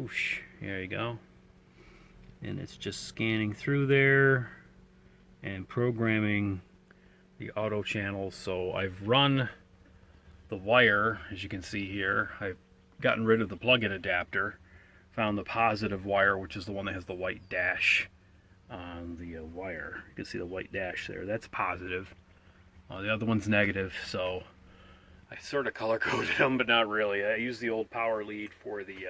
Whoosh, there you go. And it's just scanning through there and programming the auto channels. So I've run the wire, as you can see here. I've gotten rid of the plug-in adapter, found the positive wire, which is the one that has the white dash on the wire. You can see the white dash there. That's positive. The other one's negative, so I sort of color coded them, but not really. I use the old power lead for the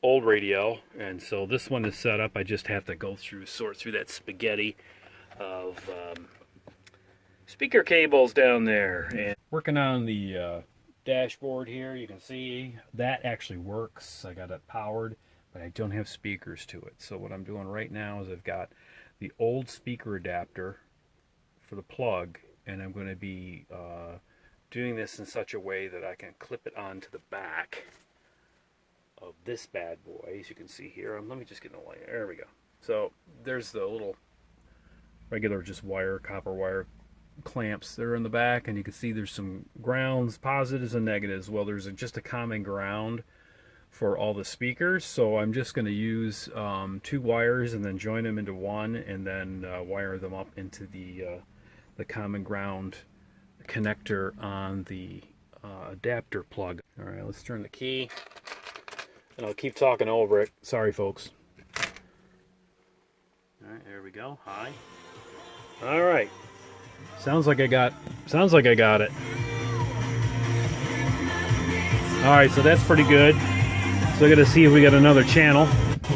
old radio, and so this one is set up. I just have to go through, sort through that spaghetti of speaker cables down there. And working on the dashboard here, you can see that actually works. I got it powered, but I don't have speakers to it. So what I'm doing right now is I've got the old speaker adapter for the plug, and I'm going to be doing this in such a way that I can clip it onto the back of this bad boy, as you can see here. Let me just get in the light. There we go. So there's the little regular just wire, copper wire clamps that are in the back, and you can see there's some grounds, positives and negatives. Well, there's just a common ground for all the speakers, so I'm just going to use 2 wires and then join them into one, and then wire them up into the common ground connector on the adapter plug. All right, let's turn the key, and I'll keep talking over it. Sorry, folks. All right, there we go. Hi. All right. Sounds like I got it. All right, so that's pretty good. So I got to see if we got another channel.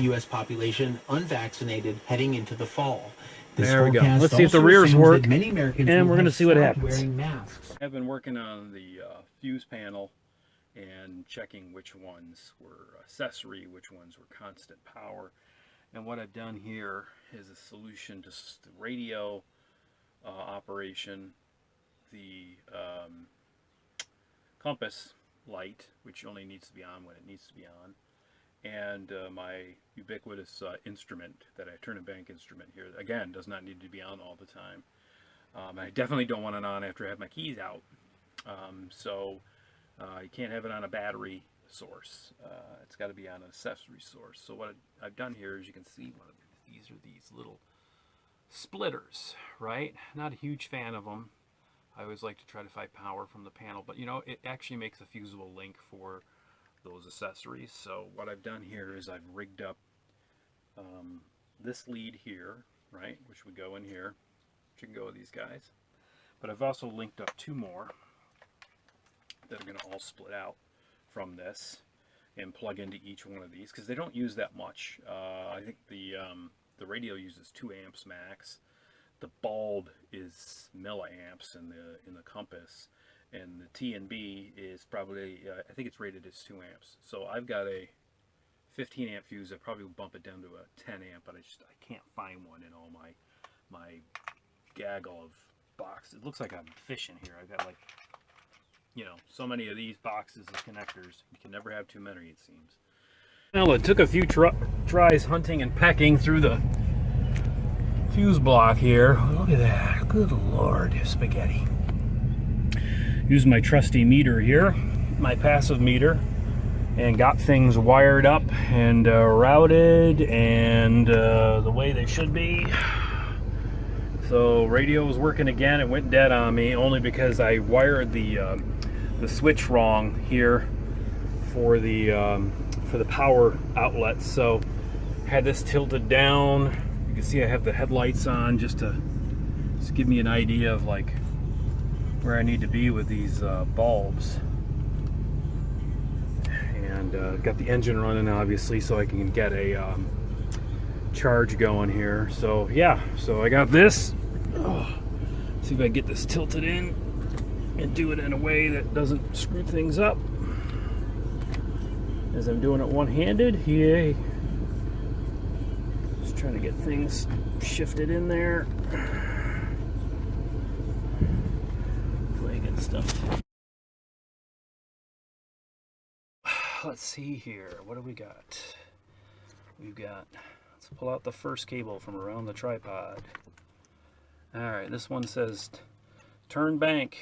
U.S. population unvaccinated heading into the fall. There we go. Let's see if the rears work, many Americans and we're going to see what happens. Wearing masks. I've been working on the fuse panel and checking which ones were accessory, which ones were constant power. And what I've done here is a solution to the radio operation, the compass light, which only needs to be on when it needs to be on, and my ubiquitous instrument that I turn and bank instrument here, again, does not need to be on all the time. I definitely don't want it on after I have my keys out. So you can't have it on a battery source. It's got to be on an accessory source. So what I've done here, as you can see, these are these little splitters, right? Not a huge fan of them. I always like to try to find power from the panel, but you know, it actually makes a fusible link for those accessories. So what I've done here is I've rigged up this lead here, right, which would go in here, which can go with these guys. But I've also linked up 2 more that are going to all split out from this and plug into each one of these, because they don't use that much. I think the radio uses 2 amps max. The bulb is milliamps in the compass, and the T and B is probably I think it's rated as 2 amps. So I've got a 15 amp fuse. I probably will bump it down to a 10 amp, but I can't find one in all my gaggle of boxes. It looks like I'm fishing here. I've got, like, you know, so many of these boxes of connectors. You can never have too many, it seems. Well, it took a few tries hunting and pecking through the fuse block here. Look at that. Good Lord, spaghetti. Used my trusty meter here, my passive meter, and got things wired up and routed and the way they should be. So radio was working again. It went dead on me only because I wired the switch wrong here for the power outlet. So had this tilted down. You can see I have the headlights on just to give me an idea of like where I need to be with these bulbs. And got the engine running, obviously, so I can get a charge going here. So yeah, so I got this. See if I can get this tilted in and do it in a way that doesn't screw things up, as I'm doing it one-handed. Yay. Just trying to get things shifted in there. Hopefully I get stuff. Let's see here. What do we got? We've got, let's pull out the first cable from around the tripod. Alright, this one says turn bank,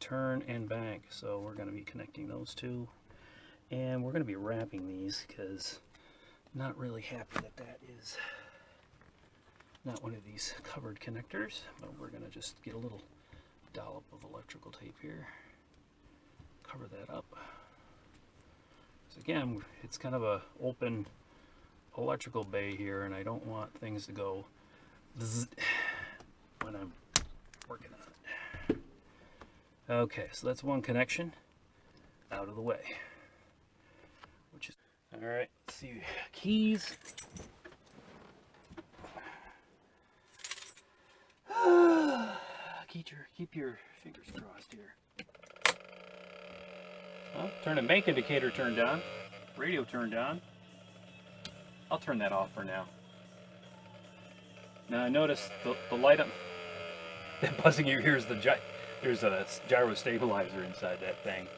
turn and bank. So we're going to be connecting those two. And we're going to be wrapping these because I'm not really happy that that is not one of these covered connectors. But we're going to just get a little dollop of electrical tape here. Cover that up. So again, it's kind of a open electrical bay here, and I don't want things to go zzz when I'm working on it. Okay, so that's one connection out of the way. Which is all right. Let's see, keys. Keep your fingers crossed here. Well, turn the bank indicator turned on, radio turned on. I'll turn that off for now. Now I notice the light up, that buzzing in your ears. There's a gyro stabilizer inside that thing.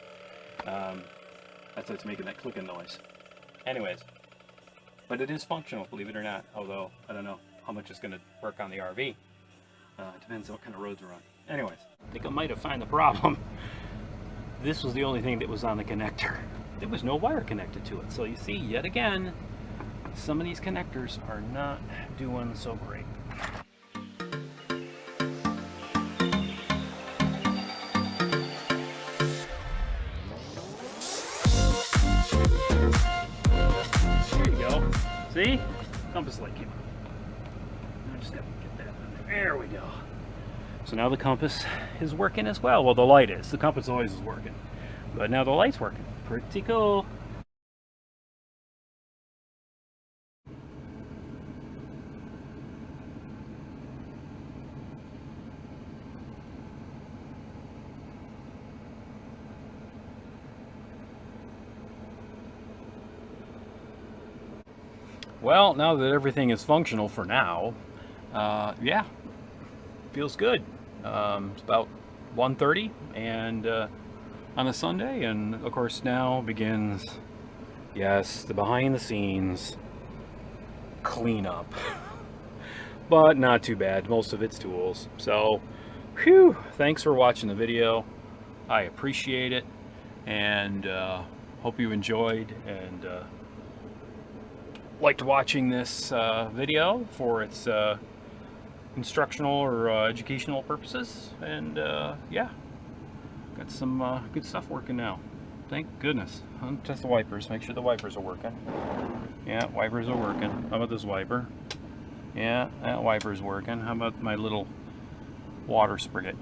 That's what's making that clicking noise. Anyways, but it is functional, believe it or not. Although I don't know how much it's going to work on the RV. It depends on what kind of roads we're on. Anyways, I think I might have found the problem. This was the only thing that was on the connector. There was no wire connected to it. So you see, yet again, some of these connectors are not doing so great. There you go. See? Compass light came on. I just have to get that in there. There we go. So now the compass is working as well. Well, the light is. The compass always is working. But now the light's working. Pretty cool. Well, now that everything is functional for now, yeah, feels good. It's about 1:30 and on a Sunday, and of course now begins, yes, the behind the scenes cleanup. But not too bad, most of it's tools. So, whew, thanks for watching the video. I appreciate it, and hope you enjoyed and liked watching this video for its instructional or educational purposes. And yeah, got some good stuff working now. Thank goodness. I'll test the wipers, make sure the wipers are working. Yeah, wipers are working. How about this wiper? Yeah, that wiper's working. How about my little water spigot?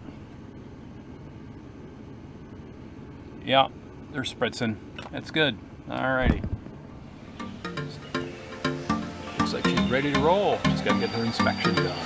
Yeah, they're spritzing. That's good. Alrighty. Looks like she's ready to roll. Just gotta get her inspection done.